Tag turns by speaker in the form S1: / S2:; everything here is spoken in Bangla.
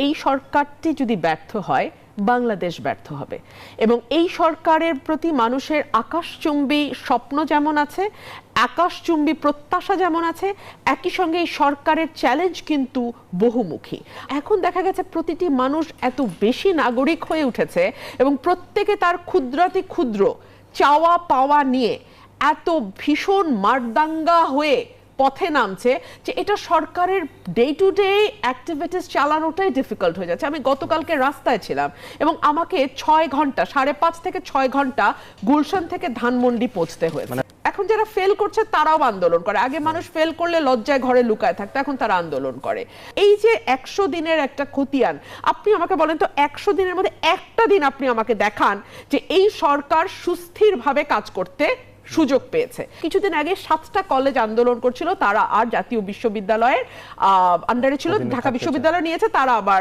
S1: এই সরকারটি যদি ব্যর্থ হয় বাংলাদেশ ব্যর্থ হবে এবং এই সরকারের প্রতি মানুষের আকাশচুম্বী স্বপ্ন যেমন আছে, আকাশচুম্বী প্রত্যাশা যেমন আছে, একই সঙ্গে এই সরকারের চ্যালেঞ্জ কিন্তু বহুমুখী। এখন দেখা গেছে প্রতিটি মানুষ এত বেশি নাগরিক হয়ে উঠেছে এবং প্রত্যেকে তার ক্ষুদ্রাতি ক্ষুদ্র চাওয়া পাওয়া নিয়ে এত ভীষণ মারদাঙ্গা হয়ে পথে নামছে যে এটা সরকারের ডে টু ডে অ্যাক্টিভিটিস চালানোটাই ডিফিকাল্ট হয়ে যাচ্ছে। আমি গতকালকে রাস্তায় ছিলাম এবং আমাকে 6 ঘন্টা, 5.5 থেকে 6 ঘন্টা গুলশান থেকে ধানমন্ডি পৌঁছতে হয়েছে। এখন যারা ফেল করছে তারাও আন্দোলন করে। আগে মানুষ ফেল করলে লজ্জায় ঘরে লুকায় থাকতো, এখন তারা আন্দোলন করে। এই যে 100 দিনের একটা খতিয়ান, আপনি আমাকে বলেন তো 100 দিনের মধ্যে একটা দিন আপনি আমাকে দেখান যে এই সরকার সুস্থিরভাবে কাজ করতে সুযোগ পেয়েছে। কিছুদিন আগে 7টা কলেজ আন্দোলন করছিল, তারা আর জাতীয় বিশ্ববিদ্যালয়ের আন্ডারে ছিল, ঢাকা বিশ্ববিদ্যালয় নিয়েছে, তারা আবার